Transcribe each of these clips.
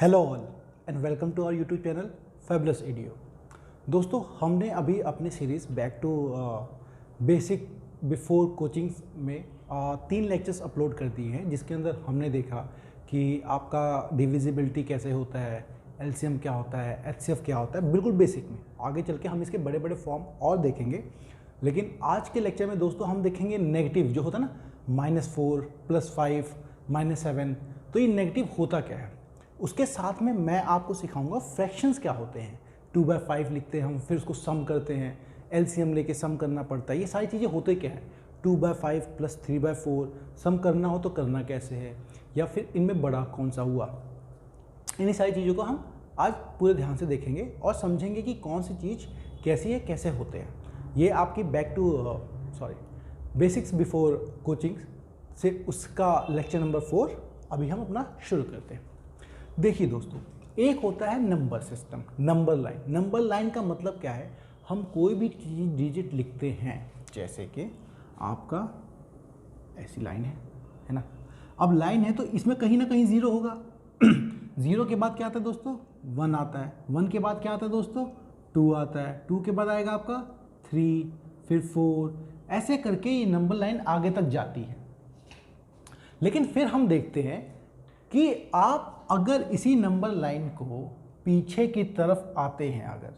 Hello all and welcome to our YouTube channel Fabulous Edio. दोस्तों, हमने अभी अपनी series back to basic before coachings में 3 lectures upload कर दिए हैं, जिसके अंदर हमने देखा कि आपका डिविजिबिलिटी कैसे होता है, एलसीएम क्या होता है, एचसीएफ क्या होता है, बिल्कुल बेसिक में। आगे चल के हम इसके बड़े बड़े फॉर्म और देखेंगे, लेकिन आज के लेक्चर में दोस्तों हम देखेंगे नेगेटिव जो होता है ना, -4, +5, -7। तो ये नेगेटिव होता क्या है, उसके साथ में मैं आपको सिखाऊंगा फ्रैक्शंस क्या होते हैं। 2/5 लिखते हैं हम, फिर उसको सम करते हैं, एलसीएम लेके सम करना पड़ता है। ये सारी चीज़ें होते क्या है, 2/5 + 3/4 सम करना हो तो करना कैसे है, या फिर इनमें बड़ा कौन सा हुआ। इन्हीं सारी चीज़ों को हम आज पूरे ध्यान से देखेंगे और समझेंगे कि कौन सी चीज़ कैसी है, कैसे होते हैं। ये आपकी back to basics before coaching से उसका लेक्चर नंबर 4 अभी हम अपना शुरू करते हैं। देखिए दोस्तों, एक होता है number system, number line. Number line का मतलब क्या है, हम कोई भी चीज डिजिट लिखते हैं, जैसे कि आपका ऐसी लाइन है ना। अब लाइन है तो इसमें कहीं ना कहीं 0 होगा। 0 के बाद क्या आता है दोस्तों, 1 आता है। 1 के बाद क्या आता है दोस्तों, 2 आता है। 2 के बाद आएगा आपका 3, फिर 4, ऐसे करके ये नंबर लाइन आगे तक जाती है। लेकिन फिर हम देखते हैं कि आप अगर इसी नंबर लाइन को पीछे की तरफ आते हैं अगर,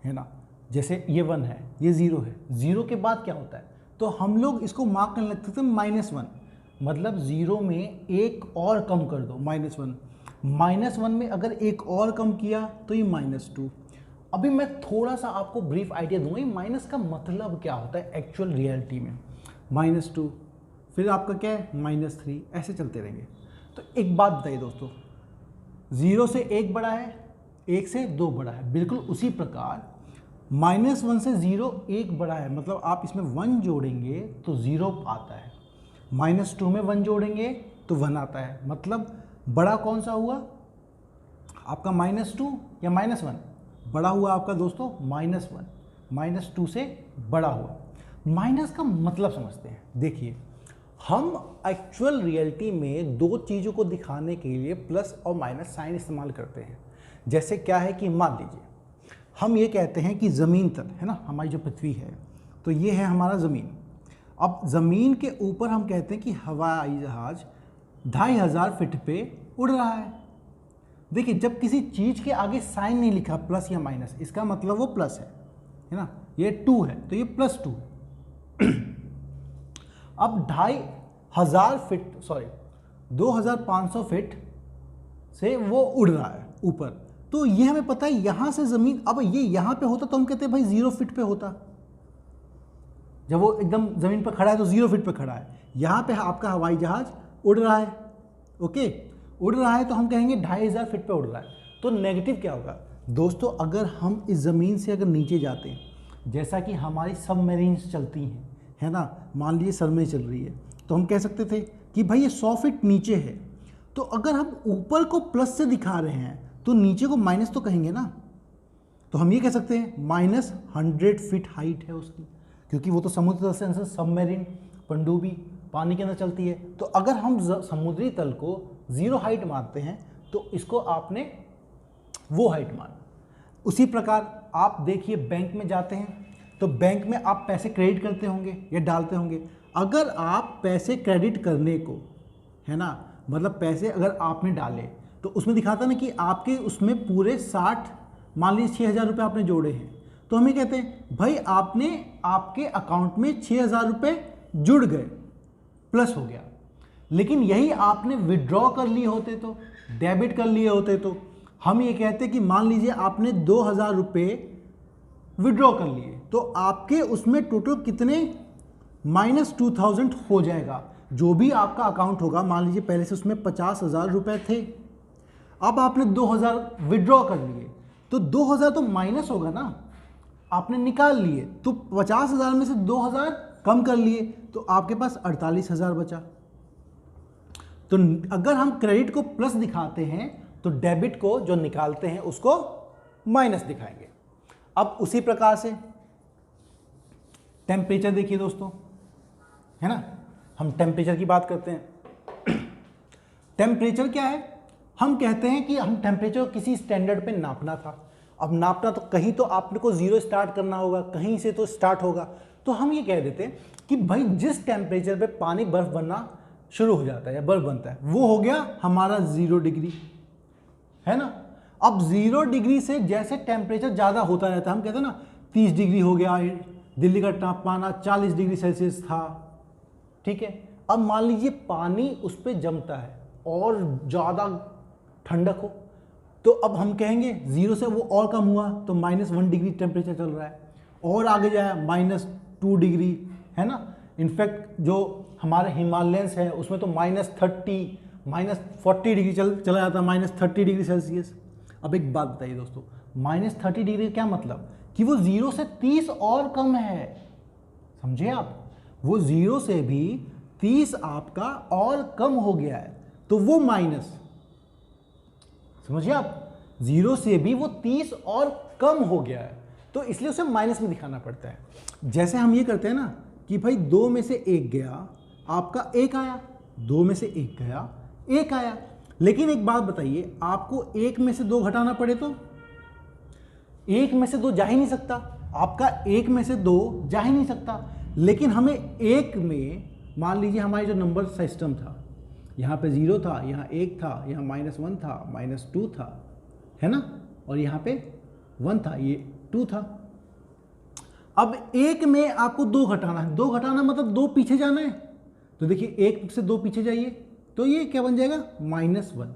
है ना, जैसे ये 1 है, ये 0 है, 0 के बाद क्या होता है, तो हम लोग इसको मार्क करने लगते थे -1, मतलब 0 में एक और कम कर दो, -1। -1 में अगर एक और कम किया तो ये -2। अभी मैं थोड़ा सा आपको ब्रीफ आइडिया दूंगा ये माइनस का मतलब क्या होता है एक्चुअल रियलिटी में। -2, फिर आपका क्या है -3, ऐसे चलते रहेंगे। तो एक बात बताइए दोस्तों, 0 से 1 बड़ा है, 1 से 2 बड़ा है, बिल्कुल उसी प्रकार -1 से 0 1 बड़ा है, मतलब आप इसमें 1 जोड़ेंगे तो 0 आता है। -2 में 1 जोड़ेंगे तो 1 आता है, मतलब बड़ा कौन सा हुआ आपका, -2 या -1? बड़ा हुआ आपका दोस्तों -1, -2 से बड़ा हुआ। माइनस का मतलब समझते हैं। देखिए, हम एक्चुअल रियलिटी में दो चीज़ों को दिखाने के लिए प्लस और माइनस साइन इस्तेमाल करते हैं। जैसे क्या है कि मान लीजिए हम ये कहते हैं कि ज़मीन तल है ना, हमारी जो पृथ्वी है, तो ये है हमारा ज़मीन। अब ज़मीन के ऊपर हम कहते हैं कि हवाई जहाज़ 2500 फीट पे उड़ रहा है। देखिए, जब किसी चीज़ के आगे साइन नहीं लिखा प्लस या माइनस, इसका मतलब वो प्लस है ना। ये 2 है तो ये +2। अब 2500 फीट 2500 फीट से वो उड़ रहा है ऊपर, तो ये हमें पता है यहाँ से ज़मीन, अब ये यहाँ पे होता तो हम कहते हैं भाई 0 फीट पे होता। जब वो एकदम ज़मीन पर खड़ा है तो 0 फीट पे खड़ा है। यहाँ पे आपका हवाई जहाज़ उड़ रहा है, ओके, उड़ रहा है तो हम कहेंगे 2500 फीट पे उड़ रहा है। तो नेगेटिव क्या होगा दोस्तों, अगर हम इस ज़मीन से अगर नीचे जाते हैं, जैसा कि हमारी सबमरीन्स चलती हैं, है ना, मान लीजिए सबमरीन चल रही है, तो हम कह सकते थे कि भाई ये 100 फीट नीचे है। तो अगर हम ऊपर को प्लस से दिखा रहे हैं तो नीचे को माइनस तो कहेंगे ना। तो हम ये कह सकते हैं -100 फीट हाइट है उसकी, क्योंकि वो तो समुद्र तल से सबमरीन पनडुब्बी पानी के अंदर चलती है। तो अगर हम समुद्री तल को 0 हाइट मानते हैं तो इसको आपने वो हाइट माना। उसी प्रकार आप देखिए, बैंक में जाते हैं तो बैंक में आप पैसे क्रेडिट करते होंगे या डालते होंगे। अगर आप पैसे क्रेडिट करने को, है ना, मतलब पैसे अगर आपने डाले तो उसमें दिखाता ना कि आपके उसमें पूरे 60, मान लीजिए 6000 रुपये आपने जोड़े हैं, तो हम ये कहते हैं भाई आपने आपके अकाउंट में 6000 रुपये जुड़ गए, प्लस हो गया। लेकिन यही आपने विड्रॉ कर लिए होते, तो डेबिट कर लिए होते, तो हम ये कहते कि मान लीजिए आपने 2000 रुपये विड्रॉ कर लिए, तो आपके उसमें टोटल कितने -2000 हो जाएगा। जो भी आपका अकाउंट होगा, मान लीजिए पहले से उसमें 50,000 रुपये थे, अब आपने 2000 विड्रॉ कर लिए, तो 2000 तो माइनस होगा ना, आपने निकाल लिए, तो 50,000 में से 2000 कम कर लिए, तो आपके पास 48,000 बचा। तो अगर हम क्रेडिट को प्लस दिखाते हैं तो डेबिट को जो निकालते हैं उसको माइनस दिखाएंगे। अब उसी प्रकार से टेम्परेचर देखिए दोस्तों, है ना, हम टेम्परेचर की बात करते हैं। टेम्परेचर क्या है, हम कहते हैं कि हम टेम्परेचर को किसी स्टैंडर्ड पे नापना था। अब नापना तो कहीं तो आपने को जीरो स्टार्ट करना होगा, कहीं से तो स्टार्ट होगा। तो हम ये कह देते हैं कि भाई जिस टेम्परेचर पे पानी बर्फ बनना शुरू हो जाता है या बर्फ बनता है वो हो गया हमारा 0 डिग्री, है ना। अब 0 डिग्री से जैसे टेम्परेचर ज़्यादा होता रहता है, हम कहते हैं ना 30 डिग्री हो गया, दिल्ली का तापमान 40 डिग्री सेल्सियस था, ठीक है। अब मान लीजिए पानी उस पर जमता है और ज़्यादा ठंडक हो, तो अब हम कहेंगे 0 से वो और कम हुआ तो -1 डिग्री टेम्परेचर चल रहा है, और आगे जाए -2 डिग्री, है ना। इनफैक्ट जो हमारे हिमालयंस है उसमें तो -30 -40 डिग्री चला जाता है, -30 डिग्री सेल्सियस। अब एक बात बताइए दोस्तों, -30 डिग्री क्या मतलब कि वो 0 से 30 और कम है, समझे आप। वो 0 से भी 30 आपका और कम हो गया है, तो वो माइनस, समझिए आप, 0 से भी वो 30 और कम हो गया है, तो इसलिए उसे माइनस में दिखाना पड़ता है। जैसे हम ये करते हैं ना कि भाई 2 में से 1 गया, आपका 1 आया, 2 में से 1 गया, 1 आया। लेकिन एक बात बताइए, आपको 1 में से 2 घटाना पड़े तो 1 में से 2 जा ही नहीं सकता, आपका 1 में से 2 जा ही नहीं सकता। लेकिन हमें 1 में, मान लीजिए हमारे जो नंबर सिस्टम था, यहाँ पे 0 था, यहाँ 1 था, यहाँ -1 था, -2 था, है ना, और यहाँ पे 1 था, ये 2 था। अब 1 में आपको 2 घटाना है, 2 घटाना मतलब 2 पीछे जाना है, तो देखिए 1 से 2 पीछे जाइए तो ये क्या बन जाएगा, -1,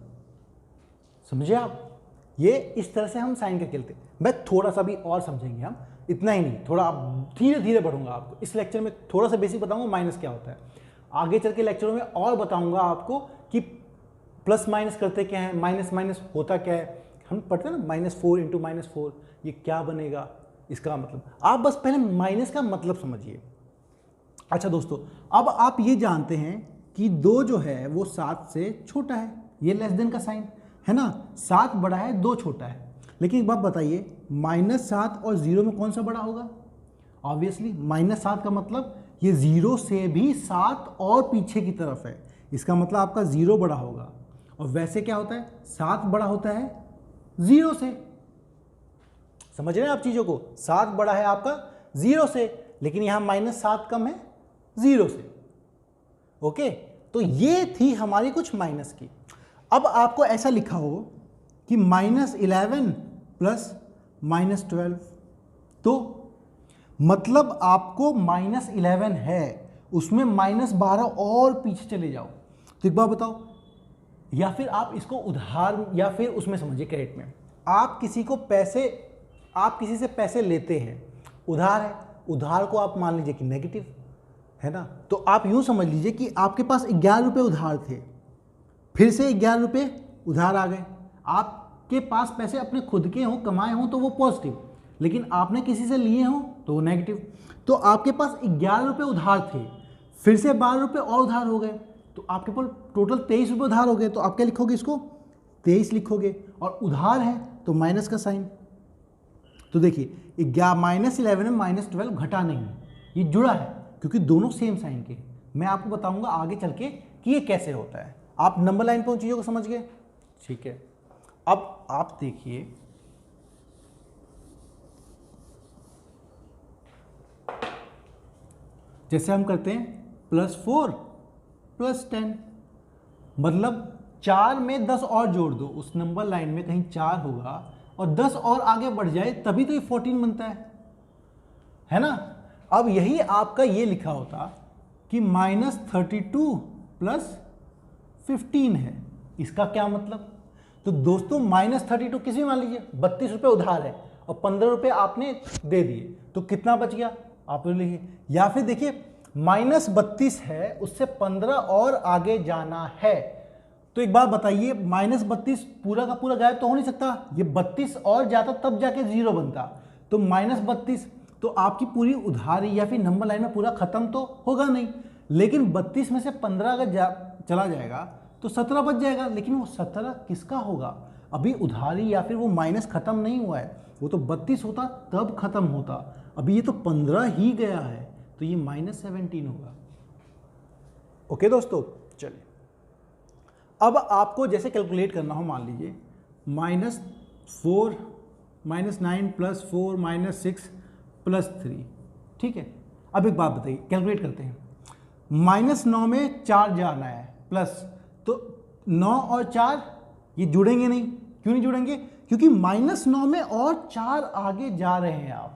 समझे आप। ये इस तरह से हम साइन का खेलते हैं। मैं थोड़ा सा भी और समझेंगे हम, इतना ही नहीं, थोड़ा धीरे धीरे बढ़ूंगा आपको। इस लेक्चर में थोड़ा सा बेसिक बताऊंगा माइनस क्या होता है, आगे चल के लेक्चरों में और बताऊंगा आपको कि प्लस माइनस करते क्या है, माइनस माइनस होता क्या है। हम पढ़ते हैं ना -4 × -4 ये क्या बनेगा, इसका मतलब आप बस पहले माइनस का मतलब समझिए। अच्छा दोस्तों, अब आप ये जानते हैं कि 2 जो है वो 7 से छोटा है, ये लेस देन का साइन है ना, 7 बड़ा है 2 छोटा है। लेकिन एक बात बताइए, -7 और 0 में कौन सा बड़ा होगा, ऑब्वियसली -7 का मतलब ये 0 से भी 7 और पीछे की तरफ है, इसका मतलब आपका 0 बड़ा होगा। और वैसे क्या होता है, 7 बड़ा होता है 0 से, समझ रहे हैं आप चीज़ों को, 7 बड़ा है आपका 0 से, लेकिन यहाँ -7 कम है 0 से। ओके, तो ये थी हमारी कुछ माइनस की। अब आपको ऐसा लिखा हो कि -11 प्लस -12, तो मतलब आपको -11 है, उसमें -12 और पीछे चले जाओ। तो एक बात बताओ, या फिर आप इसको उधार या फिर उसमें समझिए क्रेडिट में, आप किसी से पैसे लेते हैं, उधार है, उधार को आप मान लीजिए कि नेगेटिव है ना, तो आप यूं समझ लीजिए कि आपके पास 11 रुपये उधार थे, फिर से 11 रुपये उधार आ गए। आपके पास पैसे अपने खुद के हों, कमाए हों तो वो पॉजिटिव, लेकिन आपने किसी से लिए हों तो वो नेगेटिव। तो आपके पास 11 रुपये उधार थे, फिर से 12 रुपये और उधार हो गए, तो आपके पास टोटल 23 रुपये उधार हो गए। तो आप क्या लिखोगे, इसको 23 लिखोगे, और उधार है तो माइनस का साइन। तो देखिए -11 में -12 घटा नहीं, ये जुड़ा है क्योंकि दोनों सेम साइन के। मैं आपको बताऊंगा आगे चल के कि ये कैसे होता है। आप नंबर लाइन पर उन चीज़ों को समझ गए, ठीक है। अब आप देखिए, जैसे हम करते हैं +4 + 10, मतलब 4 में 10 और जोड़ दो, उस नंबर लाइन में कहीं 4 होगा और 10 और आगे बढ़ जाए तभी तो ये 14 बनता है ना। अब यही आपका ये लिखा होता कि -32 + 15 है, इसका क्या मतलब। तो दोस्तों -32 किसी मान लीजिए 32 रुपये उधार है और 15 रुपये आपने दे दिए, तो कितना बच गया आप लिखिए। या फिर देखिए -32 है, उससे 15 और आगे जाना है, तो एक बात बताइए, -32 पूरा का पूरा गायब तो हो नहीं सकता, ये 32 और जाता तब जाके 0 बनता, तो -32 तो आपकी पूरी उधारी या फिर नंबर लाइन में पूरा खत्म तो होगा नहीं, लेकिन 32 में से 15 अगर चला जाएगा तो 17 बच जाएगा। लेकिन वो 17 किसका होगा, अभी उधारी या फिर वो माइनस खत्म नहीं हुआ है, वो तो 32 होता तब खत्म होता, अभी ये तो 15 ही गया है, तो ये -17 होगा। ओके दोस्तों, चलिए अब आपको जैसे कैलकुलेट करना हो, मान लीजिए -4 -9 +4 -6 +3, ठीक है। अब एक बात बताइए, कैलकुलेट करते हैं। -9 में 4 जाना है प्लस, तो 9 और 4 ये जुड़ेंगे नहीं। क्यों नहीं जुड़ेंगे? क्योंकि -9 में और 4 आगे जा रहे हैं आप।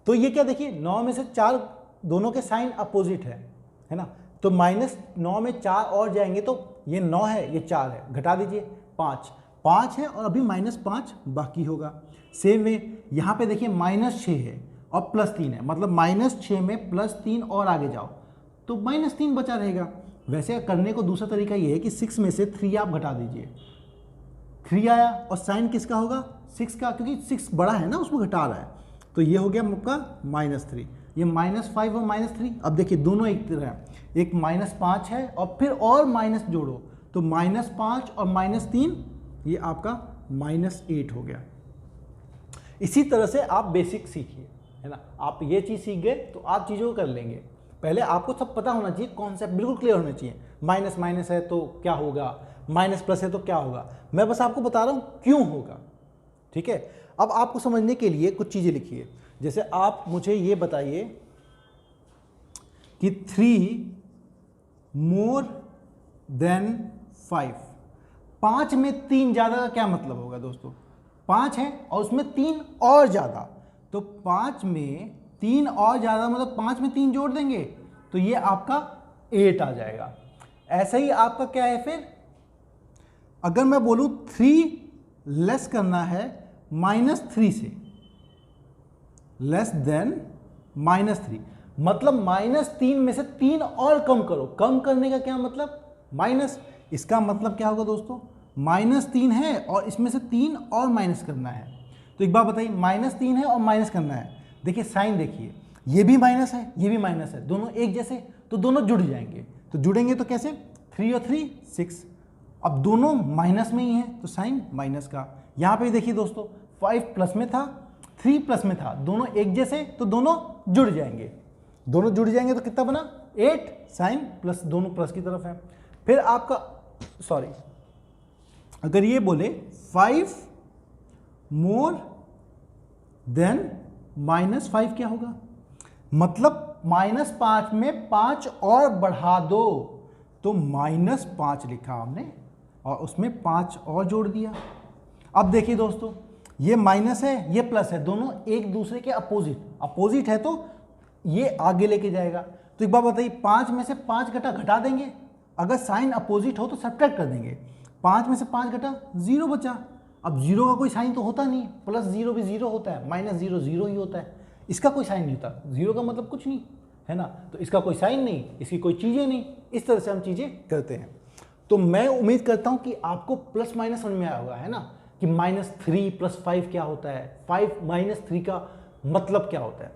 तो ये क्या देखिए, 9 में से 4 दोनों के साइन अपोजिट है ना। तो -9 में 4 और जाएंगे तो ये 9 है, ये 4 है, घटा दीजिए 5 है और अभी -5 बाकी होगा। सेम वे यहाँ पे देखिए -6 है और +3 है, मतलब -6 में +3 और आगे जाओ तो -3 बचा रहेगा। वैसे करने को दूसरा तरीका ये है कि 6 में से 3 आप घटा दीजिए, 3 आया और साइन किसका होगा? 6 का, क्योंकि 6 बड़ा है ना, उसमें घटा रहा है। तो ये हो गया आपका -3, ये -5 और -3। अब देखिए दोनों एक तरह है, एक -5 है और फिर और माइनस जोड़ो तो -5 और -3 ये आपका -8 हो गया। इसी तरह से आप बेसिक सीखिए, है ना। आप ये चीज़ सीख गए तो आप चीज़ों को कर लेंगे। पहले आपको सब पता होना चाहिए, कॉन्सेप्ट बिल्कुल क्लियर होना चाहिए। माइनस माइनस है तो क्या होगा, माइनस प्लस है तो क्या होगा, मैं बस आपको बता रहा हूँ क्यों होगा, ठीक है। अब आपको समझने के लिए कुछ चीज़ें लिखिए। जैसे आप मुझे ये बताइए कि 3 मोर देन 5, 5 में 3 ज़्यादा का क्या मतलब होगा दोस्तों? 5 है और उसमें 3 और ज़्यादा, तो 5 में 3 और ज़्यादा मतलब 5 में 3 जोड़ देंगे तो ये आपका 8 आ जाएगा। ऐसा ही आपका क्या है फिर, अगर मैं बोलूँ 3 लेस करना है -3 से, लेस देन -3 मतलब -3 में से 3 और कम करो। कम करने का क्या मतलब? माइनस। इसका मतलब क्या होगा दोस्तों? -3 है और इसमें से 3 और माइनस करना है। तो एक बात बताइए, -3 है और माइनस करना है। देखिए साइन देखिए, ये भी माइनस है, ये भी माइनस है, दोनों एक जैसे, तो दोनों जुड़ जाएंगे। तो जुड़ेंगे तो कैसे? 3 और 3 6। अब दोनों माइनस में ही हैं तो साइन माइनस का। यहाँ पे देखिए दोस्तों, 5 प्लस में था, 3 प्लस में था, दोनों एक जैसे तो दोनों जुड़ जाएंगे। दोनों जुड़ जाएंगे तो कितना बना? 8, साइन प्लस, दोनों प्लस की तरफ है। फिर आपका अगर ये बोले 5 मोर देन -5 क्या होगा? मतलब -5 में 5 और बढ़ा दो, तो -5 लिखा हमने और उसमें 5 और जोड़ दिया। अब देखिए दोस्तों, ये माइनस है, ये प्लस है, दोनों एक दूसरे के अपोजिट है तो ये आगे लेके जाएगा। तो एक बात बताइए, 5 में से 5 घटा देंगे, अगर साइन अपोजिट हो तो सब्ट्रैक्ट कर देंगे। 5 में से 5 घटा 0 बचा। अब 0 का कोई साइन तो होता नहीं, +0 भी 0 होता है, -0 0 ही होता है, इसका कोई साइन नहीं होता। 0 का मतलब कुछ नहीं है ना, तो इसका कोई साइन नहीं, इसकी कोई चीज़ें नहीं। इस तरह से हम चीज़ें करते हैं। तो मैं उम्मीद करता हूँ कि आपको प्लस माइनस समझ में आया होगा, है ना, कि -3 + 5 क्या होता है, 5 - 3 का मतलब क्या होता है,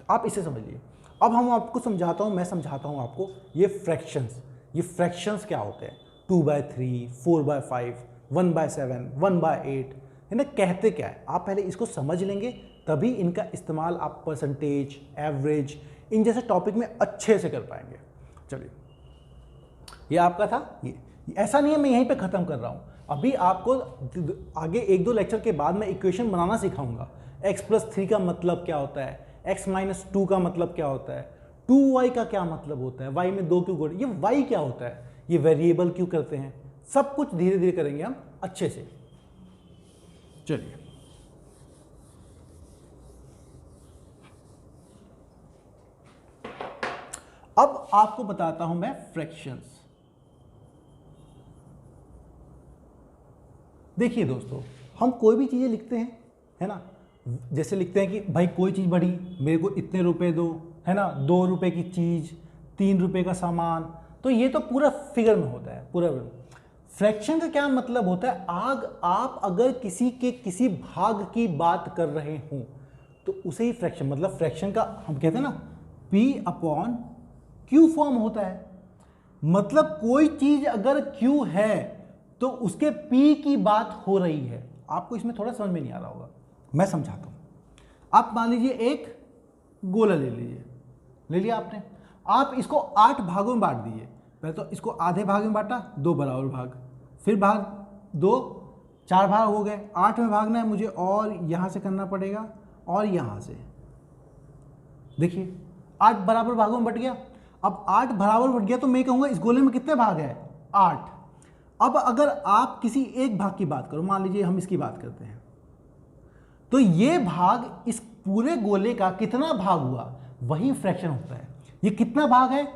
आप इसे समझिए। अब हम आपको समझाता हूँ, मैं समझाता हूँ आपको ये फ्रैक्शंस क्या होते हैं। 2/3, 4/5, 1/7, 1/8, है ना, कहते क्या है। आप पहले इसको समझ लेंगे तभी इनका इस्तेमाल आप परसेंटेज, एवरेज, इन जैसे टॉपिक में अच्छे से कर पाएंगे। चलिए, ये आपका था। ये ऐसा नहीं है मैं यहीं पे ख़त्म कर रहा हूँ, अभी आपको आगे 1-2 लेक्चर के बाद मैं इक्वेशन बनाना सिखाऊंगा। x + 3 का मतलब क्या होता है, x - 2 का मतलब क्या होता है, 2y का क्या मतलब होता है, y में 2 क्यों जोड़े, ये y क्या होता है, ये वेरिएबल क्यों करते हैं, सब कुछ धीरे धीरे करेंगे हम अच्छे से। चलिए, अब आपको बताता हूं मैं फ्रैक्शंस। देखिए दोस्तों, हम कोई भी चीज़ें लिखते हैं, है ना, जैसे लिखते हैं कि भाई कोई चीज़ बढ़ी, मेरे को इतने रुपए दो, है ना, 2 रुपए की चीज़, 3 रुपए का सामान, तो ये तो पूरा फिगर में होता है, पूरा। फ्रैक्शन का क्या मतलब होता है, आप अगर किसी के किसी भाग की बात कर रहे हों तो उसे ही फ्रैक्शन, मतलब फ्रैक्शन का हम कहते हैं ना P/Q फॉर्म होता है। मतलब कोई चीज़ अगर Q है तो उसके P की बात हो रही है। आपको इसमें थोड़ा समझ में नहीं आ रहा होगा, मैं समझाता हूँ। आप मान लीजिए एक गोला ले लिया आपने, आप इसको 8 भागों में बांट दीजिए। पहले तो इसको आधे भाग में बांटा, 2 बराबर भाग, फिर भाग 2, 4 भाग हो गए, 8 में भागना है मुझे और यहाँ से करना पड़ेगा और यहाँ से। देखिए 8 बराबर भागों में बट गया। अब 8 बराबर बट गया तो मैं कहूँगा इस गोले में कितने भाग है, 8। अब अगर आप किसी एक भाग की बात करो, मान लीजिए हम इसकी बात करते हैं, तो ये भाग इस पूरे गोले का कितना भाग हुआ, वही फ्रैक्शन होता है। ये कितना भाग है,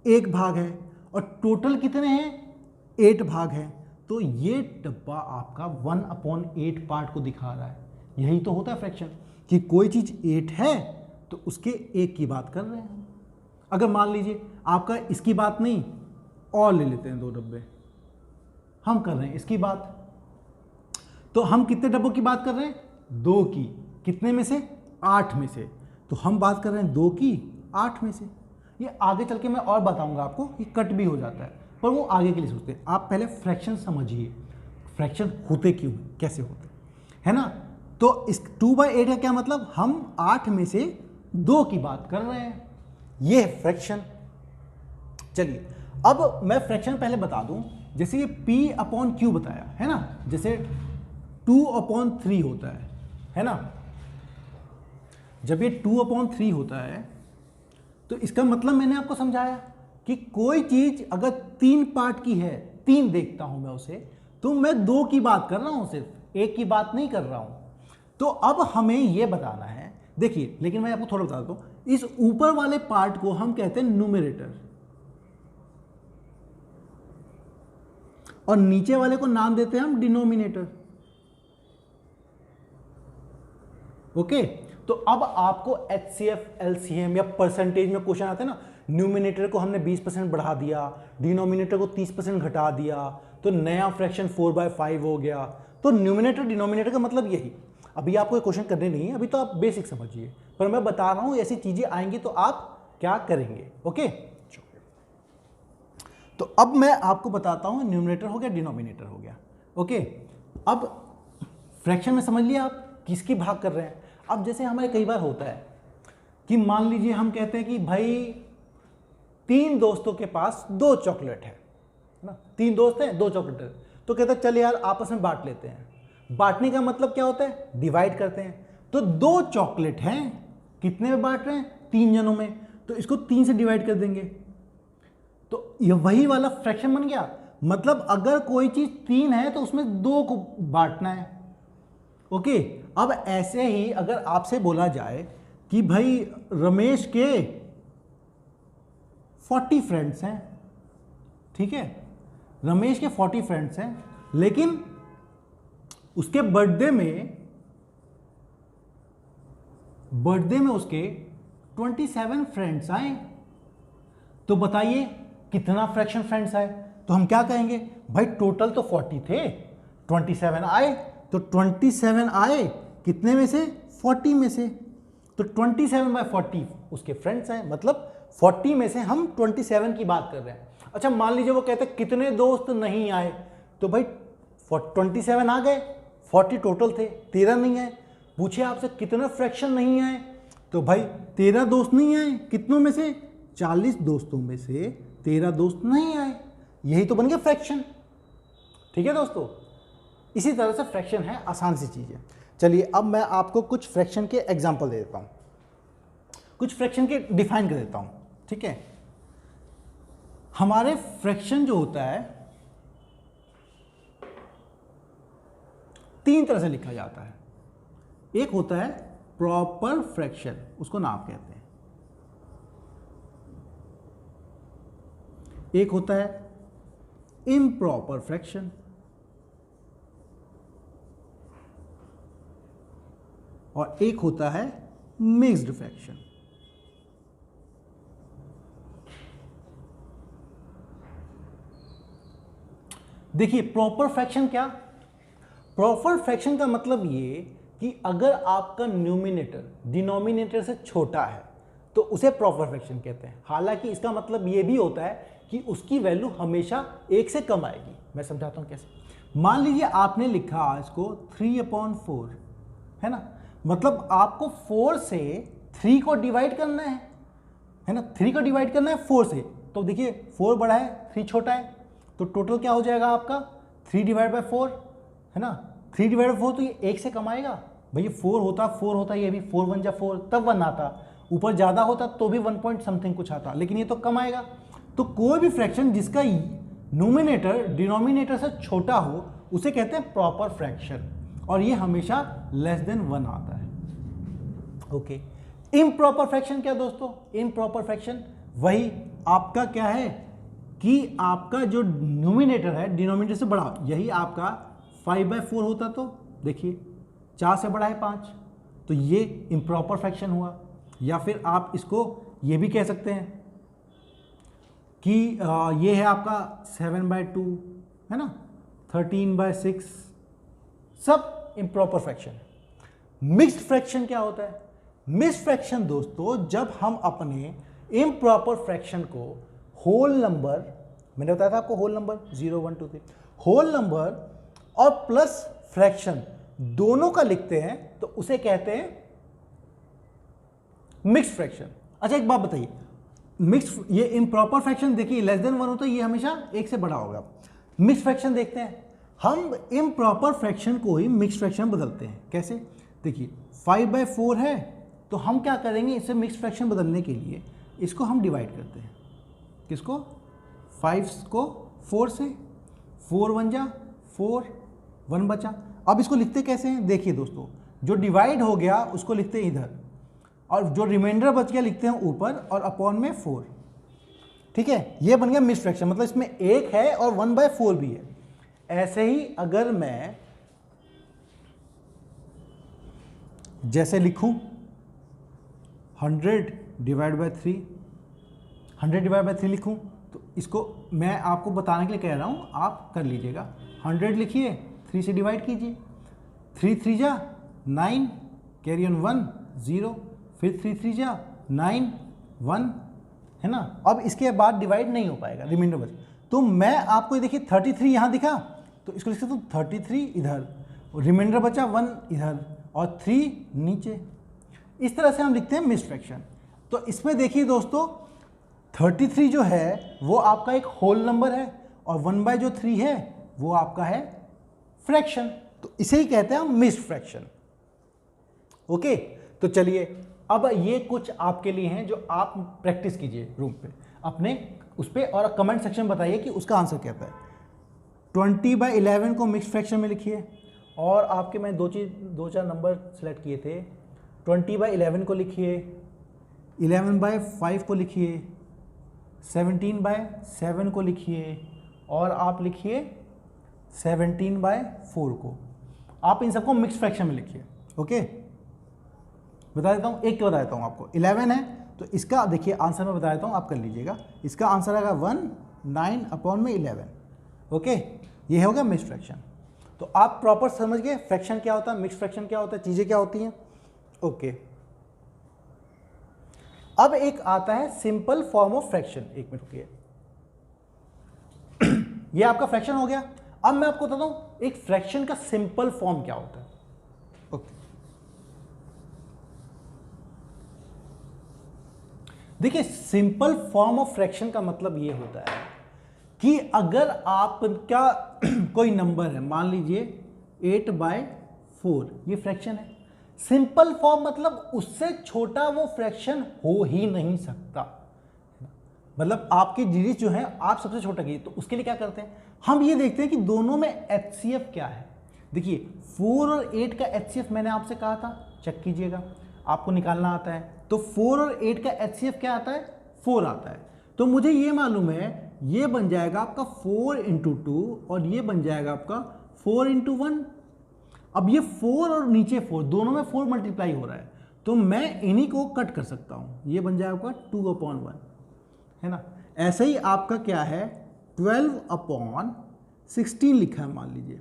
1 भाग है, और टोटल कितने हैं, 8 भाग हैं। तो ये डब्बा आपका 1/8 पार्ट को दिखा रहा है। यही तो होता है फ्रैक्शन, कि कोई चीज़ 8 है तो उसके 1 की बात कर रहे हैं। अगर मान लीजिए आपका इसकी बात नहीं, और ले लेते हैं 2 डब्बे, हम कर रहे हैं इसकी बात, तो हम कितने डब्बों की बात कर रहे हैं, 2 की। कितने में से, 8 में से। तो हम बात कर रहे हैं 2 की 8 में से। ये आगे चल के मैं और बताऊंगा आपको, ये कट भी हो जाता है, पर वो आगे के लिए सोचते हैं। आप पहले फ्रैक्शन समझिए, फ्रैक्शन होते क्यों, कैसे होते है ना। तो इस 2/8 का क्या मतलब, हम 8 में से 2 की बात कर रहे हैं, ये है फ्रैक्शन। चलिए अब मैं फ्रैक्शन पहले बता दूं, जैसे ये P/Q बताया है ना, जैसे 2/3 होता है ना। जब ये 2/3 होता है तो इसका मतलब मैंने आपको समझाया कि कोई चीज अगर 3 पार्ट की है, 3 देखता हूं मैं उसे, तो मैं 2 की बात कर रहा हूं, सिर्फ 1 की बात नहीं कर रहा हूं। तो अब हमें यह बताना है, देखिए, लेकिन मैं आपको थोड़ा बता दूं, इस ऊपर वाले पार्ट को हम कहते हैं न्यूमरेटर, और नीचे वाले को नाम देते हैं हम डिनोमिनेटर। ओके, तो अब आपको HCF, LCM या परसेंटेज में क्वेश्चन आते हैं ना, न्यूमिनेटर को हमने 20% बढ़ा दिया, डिनोमिनेटर को 30% घटा दिया, तो नया फ्रैक्शन 4/5 हो गया। तो न्यूमिनेटर डिनोमिनेटर का मतलब यही। अभी आपको क्वेश्चन करने नहीं है, अभी तो आप बेसिक समझिए, पर मैं बता रहा हूं ऐसी चीजें आएंगी तो आप क्या करेंगे। ओके, तो अब मैं आपको बताता हूं, न्यूमरेटर हो गया, डिनोमिनेटर हो गया। ओके, अब फ्रैक्शन में समझ लिया आप किसकी भाग कर रहे हैं। अब जैसे हमारे कई बार होता है कि मान लीजिए हम कहते हैं कि भाई 3 दोस्तों के पास 2 चॉकलेट है ना, 3 दोस्त हैं, 2 चॉकलेट है, तो कहते हैं चल यार आपस में बांट लेते हैं। बांटने का मतलब क्या होता है, डिवाइड करते हैं। तो 2 चॉकलेट हैं, कितने में बांट रहे हैं, 3 जनों में, तो इसको 3 से डिवाइड कर देंगे, तो ये वही वाला फ्रैक्शन बन गया। मतलब अगर कोई चीज 3 है तो उसमें 2 को बांटना है। ओके, अब ऐसे ही अगर आपसे बोला जाए कि भाई रमेश के 40 फ्रेंड्स हैं, ठीक है, रमेश के 40 फ्रेंड्स हैं, लेकिन उसके बर्थडे में उसके 27 फ्रेंड्स आए, तो बताइए कितना फ्रैक्शन फ्रेंड्स आए। तो हम क्या कहेंगे, भाई टोटल तो 40 थे, 27 आए, तो 27 आए कितने में से, 40 में से, तो 27/40 उसके फ्रेंड्स हैं, मतलब 40 में से हम 27 की बात कर रहे हैं। अच्छा मान लीजिए वो कहते हैं कितने दोस्त नहीं आए, तो भाई 27 आ गए, 40 टोटल थे, 13 नहीं आए। पूछे आपसे कितने फ्रैक्शन नहीं आए, तो भाई 13 दोस्त नहीं आए, कितनों में से, 40 दोस्तों में से 13 दोस्त नहीं आए, यही तो बन गया फ्रैक्शन। ठीक है दोस्तों, इसी तरह से फ्रैक्शन है, आसान सी चीज है। चलिए अब मैं आपको कुछ फ्रैक्शन के एग्जांपल दे देता हूं, कुछ फ्रैक्शन के डिफाइन कर देता हूं। ठीक है, हमारे फ्रैक्शन जो होता है 3 तरह से लिखा जाता है। एक होता है प्रॉपर फ्रैक्शन, उसको नाम कहते हैं। एक होता है इम्प्रॉपर फ्रैक्शन, और एक होता है मिक्स्ड फ्रैक्शन। देखिए प्रॉपर फ्रैक्शन क्या, प्रॉपर फ्रैक्शन का मतलब ये कि अगर आपका न्यूमिनेटर डिनोमिनेटर से छोटा है तो उसे प्रॉपर फ्रैक्शन कहते हैं। हालांकि इसका मतलब ये भी होता है कि उसकी वैल्यू हमेशा 1 से कम आएगी। मैं समझाता हूं कैसे। मान लीजिए आपने लिखा इसको 3/4, है ना, मतलब आपको 4 से 3 को डिवाइड करना है ना, 3 को डिवाइड करना है 4 से। तो देखिए 4 बड़ा है, 3 छोटा है, तो टोटल क्या हो जाएगा आपका 3 डिवाइड बाई 4 है ना, 3 डिवाइड बाई 4 तो ये 1 से कम आएगा भैया, 4 होता ये भी 4 1 जा 4 तब 1 आता, ऊपर ज़्यादा होता तो भी 1 पॉइंट समथिंग कुछ आता, लेकिन ये तो कम आएगा। तो कोई भी फ्रैक्शन जिसका न्यूमिनेटर डिनोमिनेटर से छोटा हो उसे कहते हैं प्रॉपर फ्रैक्शन, और ये हमेशा लेस देन 1 आता है। ओके, इम्प्रॉपर फ्रैक्शन क्या दोस्तों? इम्प्रॉपर फ्रैक्शन वही आपका क्या है कि आपका जो न्यूमिनेटर है डिनोमिनेटर से बड़ा, यही आपका 5/4 होता तो देखिए 4 से बड़ा है 5, तो ये इम्प्रॉपर फ्रैक्शन हुआ। या फिर आप इसको ये भी कह सकते हैं कि ये है आपका 7/2 है ना, 13/6, सब इम्प्रॉपर फ्रैक्शन है। मिक्स्ड फ्रैक्शन क्या होता है? मिक्स्ड फ्रैक्शन दोस्तों जब हम अपने इम्प्रॉपर फ्रैक्शन को होल नंबर, मैंने बताया था आपको होल नंबर 0 1 2 3, होल नंबर और प्लस फ्रैक्शन दोनों का लिखते हैं तो उसे कहते हैं मिक्स्ड फ्रैक्शन। अच्छा एक बात बताइए, मिक्स्ड, ये इम्प्रॉपर फ्रैक्शन देखिए लेस देन 1 होता है, ये हमेशा 1 से बड़ा होगा। मिक्स्ड फ्रैक्शन देखते हैं, हम इम्प्रॉपर फ्रैक्शन को ही मिक्स्ड फ्रैक्शन बदलते हैं। कैसे? देखिए 5/4 है तो हम क्या करेंगे, इसे मिक्स्ड फ्रैक्शन बदलने के लिए इसको हम डिवाइड करते हैं। किसको? 5 को 4 से, 4 1 जा 4, 1 बचा। अब इसको लिखते कैसे हैं? देखिए दोस्तों, जो डिवाइड हो गया उसको लिखते हैं इधर, और जो रिमाइंडर बच गया लिखते हैं ऊपर और अपॉन में 4। ठीक है, ये बन गया मिक्स्ड फ्रैक्शन, मतलब इसमें 1 है और 1/4 भी है। ऐसे ही अगर मैं जैसे लिखूं 100 डिवाइड बाई 3, 100 डिवाइड बाई 3 लिखूं तो इसको मैं आपको बताने के लिए कह रहा हूं, आप कर लीजिएगा। 100 लिखिए, 3 से डिवाइड कीजिए, 3 3 जा 9, कैरी ऑन 1 0, फिर 3 3 जा 9 1 है ना। अब इसके बाद डिवाइड नहीं हो पाएगा, रिमाइंडर बच, तो मैं आपको देखिए 33 यहाँ दिखा तो इसको लिख सकता हूँ 33 इधर, रिमाइंडर बचा 1 इधर और 3 नीचे। इस तरह से हम लिखते हैं मिक्स्ड फ्रैक्शन। तो इसमें देखिए दोस्तों 33 जो है वो आपका एक होल नंबर है और 1/3 है वो आपका है फ्रैक्शन, तो इसे ही कहते हैं हम मिक्स्ड फ्रैक्शन। ओके, तो चलिए अब ये कुछ आपके लिए हैं जो आप प्रैक्टिस कीजिए रूम पे अपने उस पर, और कमेंट सेक्शन में बताइए कि उसका आंसर क्या है। 20/11 को मिक्स्ड फ्रैक्शन में लिखिए, और आपके मैं 2-4 नंबर सेलेक्ट किए थे। 20/11 को लिखिए, 11/5 को लिखिए, 17/7 को लिखिए, और आप लिखिए 17/4 को। आप इन सबको मिक्स्ड फ्रैक्शन में लिखिए। ओके, बता देता हूँ, एक बता देता हूँ आपको। 11 है तो इसका देखिए आंसर मैं बता देता हूँ, आप कर लीजिएगा। इसका आंसर आएगा 1/9/11। ओके, ये हो गया मिक्स्ड फ्रैक्शन। तो आप प्रॉपर समझ गए फ्रैक्शन क्या होता है, मिक्स्ड फ्रैक्शन क्या होता है, चीज़ें क्या होती हैं। ओके, अब एक आता है सिंपल फॉर्म ऑफ फ्रैक्शन। एक मिनट रुकिए, ये आपका फ्रैक्शन हो गया। अब मैं आपको बताता हूं एक फ्रैक्शन का सिंपल फॉर्म क्या होता है। ओके, देखिए सिंपल फॉर्म ऑफ फ्रैक्शन का मतलब ये होता है कि अगर आपका कोई नंबर है, मान लीजिए 8/4, ये फ्रैक्शन है। सिंपल फॉर्म मतलब उससे छोटा वो फ्रैक्शन हो ही नहीं सकता। मतलब आपकी डिजिट जो है आप सबसे छोटा कीजिए, तो उसके लिए क्या करते हैं, हम ये देखते हैं कि दोनों में एचसीएफ क्या है। देखिए 4 और 8 का एचसीएफ मैंने आपसे कहा था, चेक कीजिएगा, आपको निकालना आता है। तो 4 और 8 का एचसीएफ क्या आता है, 4 आता है। तो मुझे ये मालूम है ये बन जाएगा आपका 4 × 2 और ये बन जाएगा आपका 4 × 1। अब ये 4 और नीचे 4 दोनों में 4 मल्टीप्लाई हो रहा है, तो मैं इन्हीं को कट कर सकता हूँ, ये बन जाएगा आपका 2/1 है ना। ऐसे ही आपका क्या है 12/16 लिखा है मान लीजिए।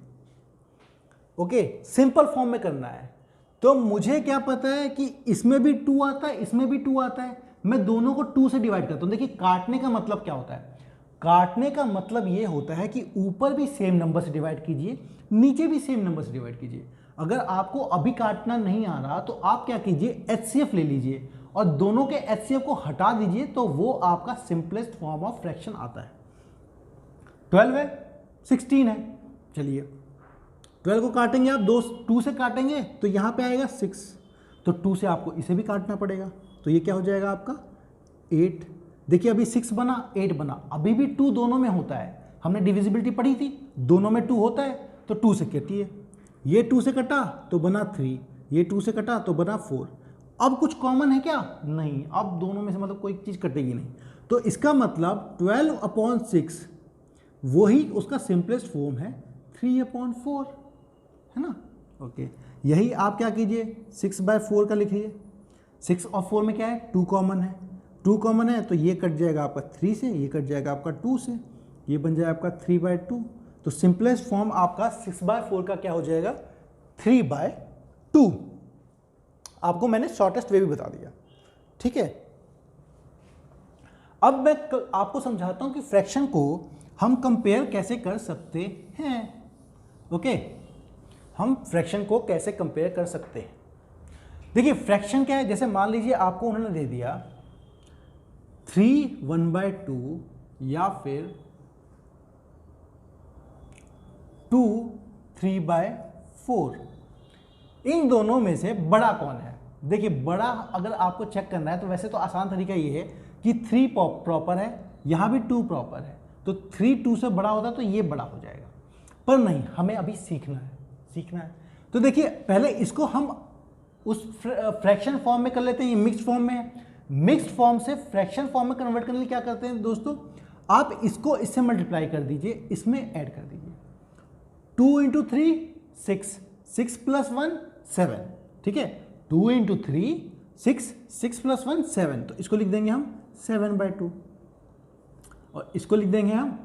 ओके, सिंपल फॉर्म में करना है, तो मुझे क्या पता है कि इसमें भी 2 आता है, इसमें भी 2 आता है, मैं दोनों को 2 से डिवाइड करता हूँ। देखिए काटने का मतलब क्या होता है, काटने का मतलब ये होता है कि ऊपर भी सेम नंबर से डिवाइड कीजिए, नीचे भी सेम नंबर से डिवाइड कीजिए। अगर आपको अभी काटना नहीं आ रहा तो आप क्या कीजिए, एचसीएफ ले लीजिए और दोनों के एचसीएफ को हटा दीजिए, तो वो आपका सिंपलेस्ट फॉर्म ऑफ फ्रैक्शन आता है। 12 है, 16 है, चलिए 12 को काटेंगे आप 2 से काटेंगे तो यहाँ पे आएगा 6, तो 2 से आपको इसे भी काटना पड़ेगा, तो ये क्या हो जाएगा आपका 8। देखिए अभी 6 बना 8 बना, अभी भी 2 दोनों में होता है, हमने डिविजिबिलिटी पढ़ी थी, दोनों में 2 होता है, तो 2 से कटिए, ये 2 से कटा तो बना 3, ये 2 से कटा तो बना 4। अब कुछ कॉमन है क्या? नहीं, अब दोनों में से मतलब कोई चीज़ कटेगी नहीं, तो इसका मतलब 12/6 वही उसका सिंपलेस्ट फॉर्म है 3/4, है ना। ओके, यही आप क्या कीजिए 6/4 का लिखिए। 6 और 4 में क्या है 2 कॉमन है, 2 कॉमन है तो ये कट जाएगा आपका 3 से, ये कट जाएगा आपका 2 से, ये बन जाएगा आपका 3/2। तो सिंपलेस्ट फॉर्म आपका 6/4 का क्या हो जाएगा 3/2। आपको मैंने शॉर्टेस्ट वे भी बता दिया, ठीक है। अब मैं आपको समझाता हूं कि फ्रैक्शन को हम कंपेयर कैसे कर सकते हैं। ओके, हम फ्रैक्शन को कैसे कंपेयर कर सकते हैं। देखिए फ्रैक्शन क्या है, जैसे मान लीजिए आपको उन्होंने दे दिया 3 1/2 या फिर 2 3/4, इन दोनों में से बड़ा कौन है। देखिए बड़ा अगर आपको चेक करना है तो वैसे तो आसान तरीका ये है कि 3 प्रॉपर है, यहाँ भी 2 प्रॉपर है, तो 3 2 से बड़ा होता है तो ये बड़ा हो जाएगा, पर नहीं, हमें अभी सीखना है। तो देखिए पहले इसको हम उस फ्रैक्शन फॉर्म में कर लेते हैं, ये मिक्स्ड फॉर्म में है। मिक्स्ड फॉर्म से फ्रैक्शन फॉर्म में कन्वर्ट करने के लिए क्या करते हैं दोस्तों, आप इसको इससे मल्टीप्लाई कर दीजिए, इसमें ऐड कर दीजिए। 2 × 3 6, 6 + 1 7, ठीक है। 2 × 3 6, 6 + 1 7, तो इसको लिख देंगे हम 7/2, और इसको लिख देंगे हम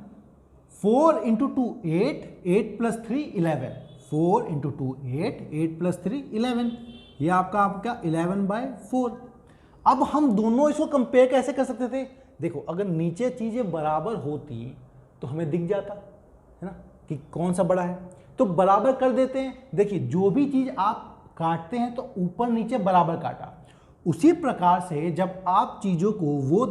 4 × 2 8, 8 + 3 11, 4 × 2 8, 8 + 3 11, ये आपका 11/4। अब हम दोनों इसको कंपेयर कैसे कर सकते थे, देखो अगर नीचे चीजें बराबर होती तो हमें दिख जाता है ना कि कौन सा बड़ा है, तो बराबर कर देते हैं। देखिए जो भी चीज आप काटते हैं तो ऊपर नीचे बराबर काटा, उसी प्रकार से जब आप चीजों को वो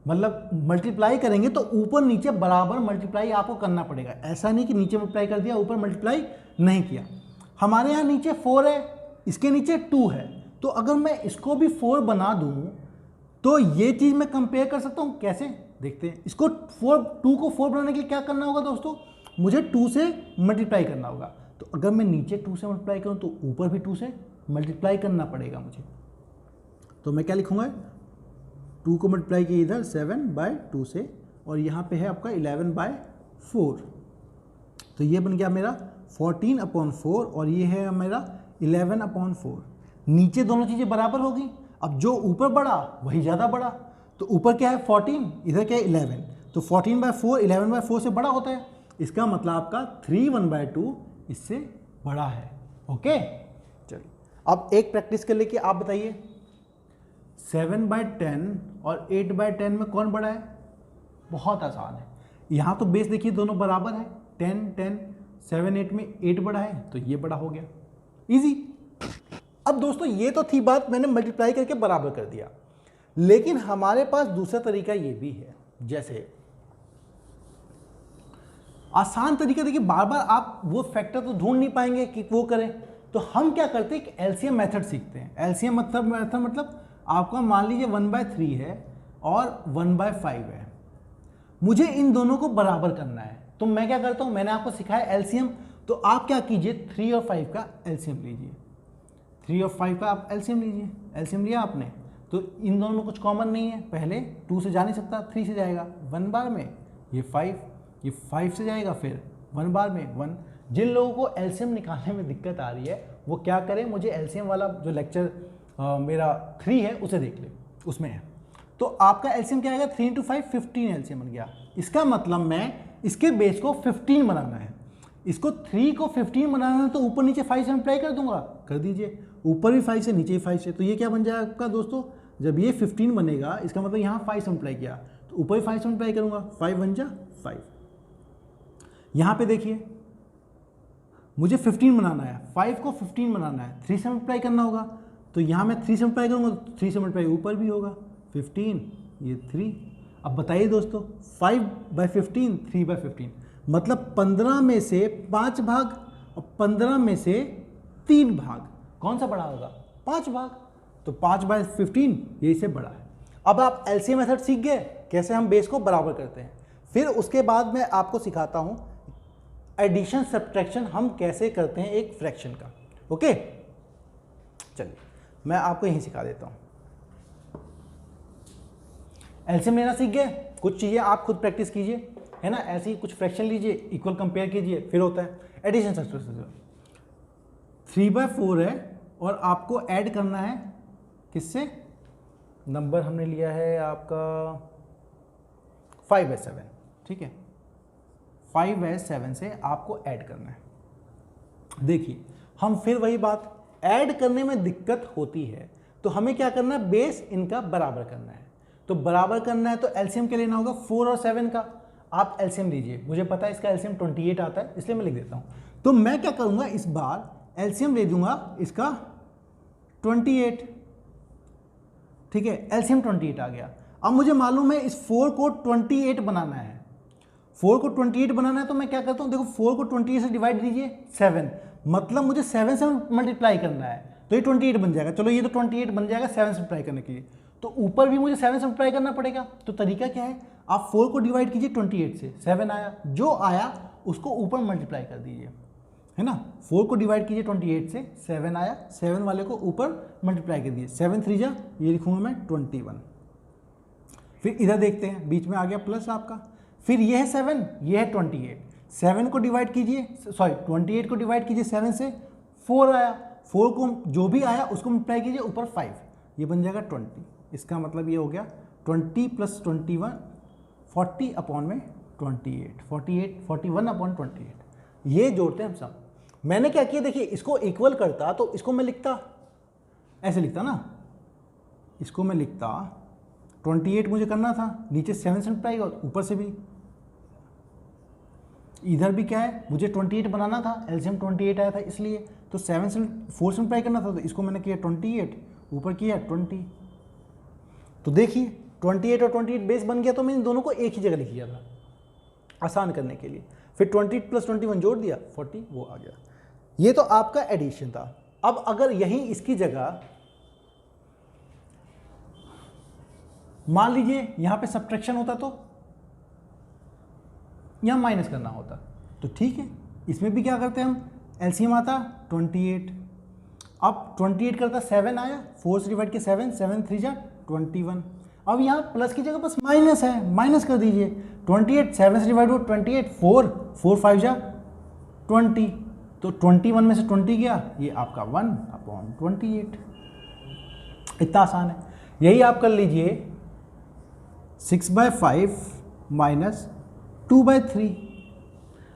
मतलब मल्टीप्लाई करेंगे तो ऊपर नीचे बराबर मल्टीप्लाई आपको करना पड़ेगा। ऐसा नहीं कि नीचे मल्टीप्लाई कर दिया ऊपर मल्टीप्लाई नहीं किया। हमारे यहाँ नीचे 4 है, इसके नीचे 2 है, तो अगर मैं इसको भी 4 बना दूं तो ये चीज मैं कंपेयर कर सकता हूं कैसे, देखते हैं। इसको 2 को 4 बनाने के लिए क्या करना होगा दोस्तों, मुझे 2 से मल्टीप्लाई करना होगा। तो अगर मैं नीचे 2 से मल्टीप्लाई करूं तो ऊपर भी 2 से मल्टीप्लाई करना पड़ेगा मुझे। तो मैं क्या लिखूंगा, 2 को मल्टीप्लाई किया इधर 7/2 से, और यहाँ पे है आपका 11/4, तो ये बन गया मेरा 14/4, और ये है मेरा 11/4। नीचे दोनों चीज़ें बराबर होगी, अब जो ऊपर बढ़ा वही ज़्यादा बढ़ा, तो ऊपर क्या है 14, इधर क्या है 11, तो 14/4 11/4 से बड़ा होता है, इसका मतलब आपका 3 1/2 इससे बड़ा है। ओके, चलिए अब एक प्रैक्टिस कर लेके आप बताइए 7/10 और 8/10 में कौन बड़ा है। बहुत आसान है, यहाँ तो बेस देखिए दोनों बराबर है, 10 10, 7 8 में 8 बड़ा है तो ये बड़ा हो गया, इजी। अब दोस्तों ये तो थी बात, मैंने मल्टीप्लाई करके बराबर कर दिया, लेकिन हमारे पास दूसरा तरीका ये भी है। जैसे आसान तरीका, देखिए बार बार आप वो फैक्टर तो ढूंढ नहीं पाएंगे कि वो करें, तो हम क्या करते हैं कि एलसीएम मेथड सीखते हैं। एलसीएम मतलब आपका मान लीजिए 1/3 है और 1/5 है, मुझे इन दोनों को बराबर करना है, तो मैं क्या करता हूं, मैंने आपको सिखाया एलसीएम, तो आप क्या कीजिए 3 और 5 का एलसीएम लीजिए, 3 और 5 का आप एलसीएम लीजिए। एलसीएम लिया आपने तो इन दोनों में कुछ कॉमन नहीं है, पहले 2 से जा नहीं सकता, 3 से जाएगा 1 बार में, ये 5 से जाएगा फिर 1 बार में 1। जिन लोगों को एलसीएम निकालने में दिक्कत आ रही है वो क्या करें, मुझे एलसीएम वाला जो लेक्चर मेरा 3 है उसे देख ले, उसमें है। तो आपका एलसीएम क्या आएगा 3 × 5 15 एलसीएम बन गया। इसका मतलब मैं इसके बेस को 15 बनाना है, इसको 3 को 15 बनाना है, तो ऊपर नीचे 5 से मल्टीप्लाई कर दूंगा, कर दीजिए, ऊपर भी 5 से नीचे भी 5 से, तो ये क्या बन जाएगा आपका दोस्तों, जब ये 15 बनेगा इसका मतलब यहाँ 5 से मल्टीप्लाई किया तो ऊपर भी 5 से मल्टीप्लाई करूंगा, 5 बन जा 5। यहाँ पे देखिए मुझे 15 बनाना है, 5 को 15 बनाना है, 3 से मल्टीप्लाई करना होगा, तो यहाँ मैं 3 से मल्टीप्लाई करूँगा तो 3 से मल्टीप्लाई ऊपर भी होगा 15, ये 3। अब बताइए दोस्तों 5/15 3/15, मतलब 15 में से 5 भाग और 15 में से 3 भाग, कौन सा बड़ा होगा? 5 भाग। तो 5/15 ये इससे बड़ा है। अब आप एलसीएम मेथड सीख गए कैसे हम बेस को बराबर करते हैं। फिर उसके बाद मैं आपको सिखाता हूं एडिशन सब्ट्रैक्शन हम कैसे करते हैं एक फ्रैक्शन का। ओके, चलिए मैं आपको यहीं सिखा देता हूं। एलसीएम लेना सीख गए, कुछ चीजें आप खुद प्रैक्टिस कीजिए, है ना। ऐसे ही कुछ फ्रैक्शन लीजिए, इक्वल कंपेयर कीजिए, फिर होता है एडिशन सब्ट्रैक्शन। 3/4 है और आपको ऐड करना है किससे? नंबर हमने लिया है आपका 5/7, ठीक है। 5/7 से आपको ऐड करना है। देखिए हम फिर वही बात, ऐड करने में दिक्कत होती है तो हमें क्या करना है? बेस इनका बराबर करना है। तो बराबर करना है तो एलसीएम क्या लेना होगा? 4 और 7 का। आप एलसीएम लीजिए, मुझे पता है इसका एलसीएम 28 आता है, इसलिए मैं लिख देता हूं। तो मैं क्या करूंगा, इस बार एलसीएम ले दूंगा इसका 28, ठीक है। एलसीएम 28 आ गया। अब मुझे मालूम है इस 4 को 28 बनाना है। 4 को 28 बनाना है तो मैं क्या करता हूं, देखो 4 को 28 से डिवाइड कीजिए 7, मतलब मुझे 7 से मल्टीप्लाई करना है तो ये 28 बन जाएगा। चलो ये तो 28 बन जाएगा 7 से मल्टीप्लाई करने के लिए, तो ऊपर भी मुझे 7 से मल्टीप्लाई करना पड़ेगा। तो तरीका क्या है, आप 4 को डिवाइड कीजिए 28 से, 7 आया, जो आया उसको ऊपर मल्टीप्लाई कर दीजिए, है ना। 4 को डिवाइड कीजिए 28 से, 7 आया, 7 वाले को ऊपर मल्टीप्लाई कर दिए, 7 3 जा, ये लिखूंगा मैं 21। फिर इधर देखते हैं, बीच में आ गया प्लस आपका, फिर ये है 7, ये है 28, 7 को डिवाइड कीजिए, सॉरी 28 को डिवाइड कीजिए 7 से, 4 आया, 4 को जो भी आया उसको मल्टीप्लाई कीजिए ऊपर 5, ये बन जाएगा 20। इसका मतलब ये हो गया 20 + 21 40 अपॉन में 28, 41 अपॉन 28, ये जोड़ते हैं हम सब। मैंने क्या किया, देखिए इसको इक्वल करता तो इसको मैं लिखता, ऐसे लिखता ना, इसको मैं लिखता 28 मुझे करना था, नीचे 7 से मल्टीप्लाई और ऊपर से भी, इधर भी क्या है, मुझे 28 बनाना था, एलसीएम 28 आया था इसलिए, तो 7 से 4 से मल्टीप्लाई करना था, तो इसको मैंने किया 28, ऊपर किया 20। तो देखिए 28 और 28 बेस बन गया, तो मैंने दोनों को एक ही जगह लिख दिया था आसान करने के लिए। फिर 20 + 21 जोड़ दिया 40, वो आ गया। ये तो आपका एडिशन था। अब अगर यहीं इसकी जगह मान लीजिए यहाँ पे सब्ट्रैक्शन होता तो यहाँ माइनस करना होता, तो ठीक है, इसमें भी क्या करते हैं हम, एलसीएम आता 28, अब 28 करता 7 आया, 4 से डिवाइड किया 7, 7 3 जा 21। अब यहाँ प्लस की जगह बस माइनस है, माइनस कर दीजिए, 28 7 से डिवाइड हो 28, 4 5 जा 20, तो 21 में से 20 गया, ये आपका 1/28। इतना आसान है। यही आप कर लीजिए 6/5 माइनस 2/3।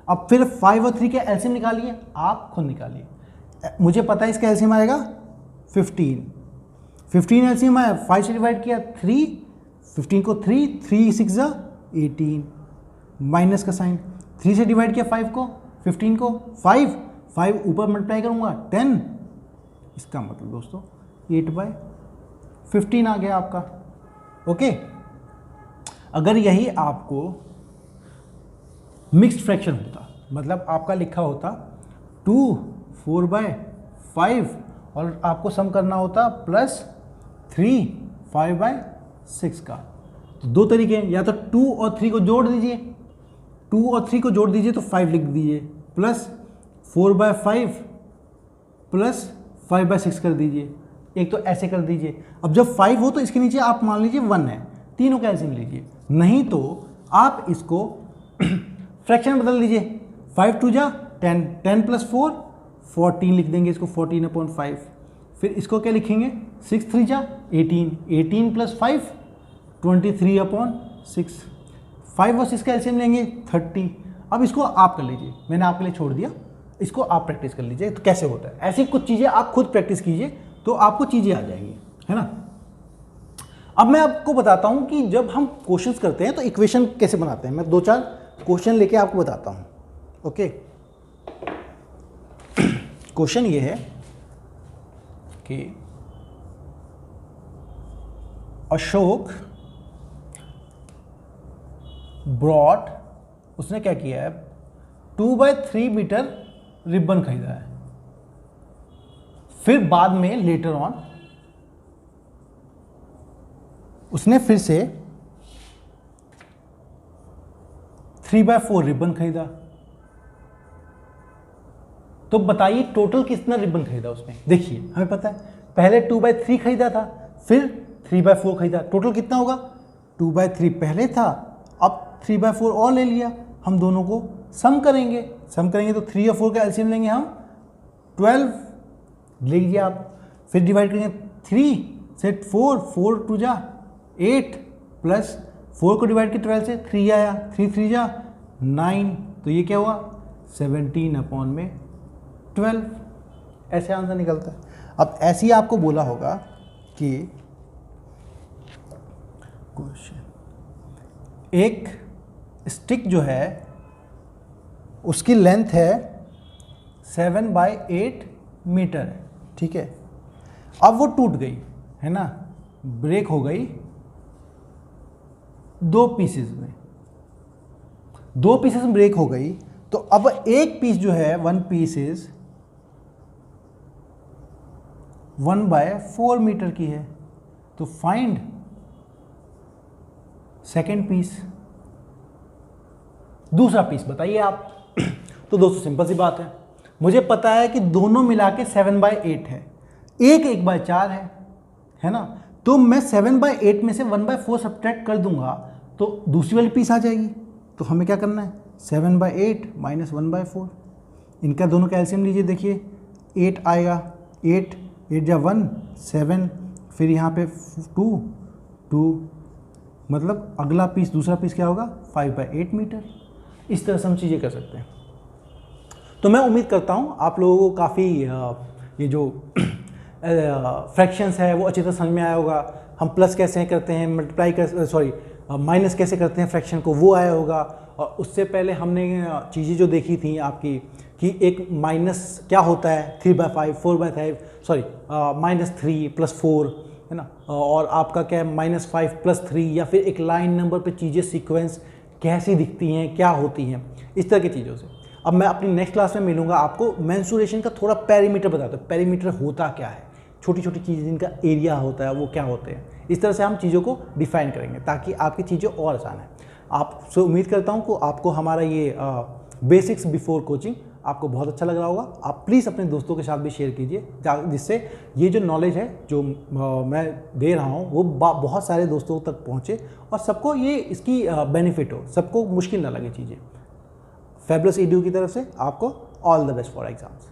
अब फिर 5 और 3 के एलसीएम निकालिए, आप खुद निकालिए, मुझे पता है इसका एलसीएम आएगा 15 एलसीएम आया, 5 से डिवाइड किया 3, 15 को 3 6 जा 18, माइनस का साइन, 3 से डिवाइड किया 5 को, 15 को 5 ऊपर मल्टीप्लाई करूंगा 10, इसका मतलब दोस्तों 8/15 आ गया आपका। ओके, अगर यही आपको मिक्स्ड फ्रैक्शन होता, मतलब आपका लिखा होता 2 4/5 और आपको सम करना होता +3 5/6 का, तो दो तरीके हैं, या तो 2 और 3 को जोड़ दीजिए, 2 और 3 को जोड़ दीजिए तो 5 लिख दीजिए, प्लस 4/5 प्लस 5/6 कर दीजिए, एक तो ऐसे कर दीजिए। अब जब 5 हो तो इसके नीचे आप मान लीजिए 1 है, तीनों का एलसीएम लीजिए, नहीं तो आप इसको फ्रैक्शन बदल दीजिए, 5 2 जा 10, 10 + 4 14 लिख देंगे इसको, 14/5। फिर इसको क्या लिखेंगे, 6 3 जा 18, 18 + 5 23/6, 5 और 6 का एलसीएम लेंगे 30। अब इसको आप कर लीजिए, मैंने आपके लिए छोड़ दिया, इसको आप प्रैक्टिस कर लीजिए तो कैसे होता है। ऐसी कुछ चीज़ें आप खुद प्रैक्टिस कीजिए तो आपको चीज़ें आ जाएंगी, है ना। अब मैं आपको बताता हूं कि जब हम क्वेश्चंस करते हैं तो इक्वेशन कैसे बनाते हैं। मैं 2-4 क्वेश्चन लेके आपको बताता हूं। ओके, क्वेश्चन ये है कि अशोक ब्रॉट, उसने क्या किया है, 2/3 मीटर रिबन खरीदा है। फिर बाद में लेटर ऑन उसने फिर से 3/4 रिबन खरीदा। तो बताइए टोटल कितना रिबन खरीदा उसने। देखिए हमें पता है पहले 2/3 खरीदा था, फिर 3/4 खरीदा, टोटल कितना होगा? 2/3 पहले था, अब 3/4 और ले लिया। हम दोनों को सम करेंगे तो 3 और 4 का एलसीएम लेंगे हम 12 ले लीजिए आप। फिर डिवाइड करेंगे 3 से 4 2 जा 8 प्लस 4 को डिवाइड किया 12 से 3 आया, 3 3 जा 9, तो ये क्या हुआ 17/12। ऐसे आंसर निकलता है। अब ऐसे ही आपको बोला होगा कि क्वेश्चन एक स्टिक जो है उसकी लेंथ है 7/8 मीटर है, ठीक है। अब वो टूट गई है ना, ब्रेक हो गई 2 पीसेस में, 2 पीसेस में ब्रेक हो गई। तो अब एक पीस जो है 1 पीस इज 1/4 मीटर की है। तो फाइंड सेकेंड पीस, दूसरा पीस बताइए आप। तो दोस्तों सिंपल सी बात है, मुझे पता है कि दोनों मिला के 7/8 है, एक 1/4 है ना। तो मैं 7/8 में से 1/4 सब्ट्रैक्ट कर दूंगा तो दूसरी वाली पीस आ जाएगी। तो हमें क्या करना है 7/8 माइनस 1/4, इनका दोनों का एलसीएम लीजिए। देखिए 8 आएगा, 8 जा 1 7, फिर यहाँ पे 2 मतलब अगला पीस दूसरा पीस क्या होगा 5/8 मीटर। इस तरह से हम चीज़ें कर सकते हैं। तो मैं उम्मीद करता हूँ आप लोगों को काफ़ी ये जो फ्रैक्शंस है वो अच्छी तरह समझ में आया होगा। हम प्लस कैसे करते हैं, मल्टीप्लाई कैसे, सॉरी माइनस कैसे करते हैं फ्रैक्शन को, वो आया होगा। और उससे पहले हमने चीज़ें जो देखी थी आपकी कि एक माइनस क्या होता है 3/5 4/5 सॉरी -3 + 4 है ना, और आपका क्या है -5 + 3, या फिर एक लाइन नंबर पे चीज़ें सीक्वेंस कैसी दिखती हैं, क्या होती हैं, इस तरह की चीज़ों से। अब मैं अपनी नेक्स्ट क्लास में मिलूंगा आपको मेंसुरेशन का थोड़ा पेरीमीटर बताता हूँ, पेरीमीटर होता क्या है, छोटी छोटी चीज़ें जिनका एरिया होता है वो क्या होते हैं। इस तरह से हम चीज़ों को डिफाइन करेंगे ताकि आपकी चीज़ें और आसान है। आपसे उम्मीद करता हूँ कि आपको हमारा ये बेसिक्स बिफोर कोचिंग आपको बहुत अच्छा लग रहा होगा। आप प्लीज़ अपने दोस्तों के साथ भी शेयर कीजिए जिससे ये जो नॉलेज है जो मैं दे रहा हूँ वो बहुत सारे दोस्तों तक पहुँचे और सबको ये इसकी बेनिफिट हो, सबको मुश्किल ना लगे चीज़ें। फैबुलस एडू की तरफ से आपको all the best for exams.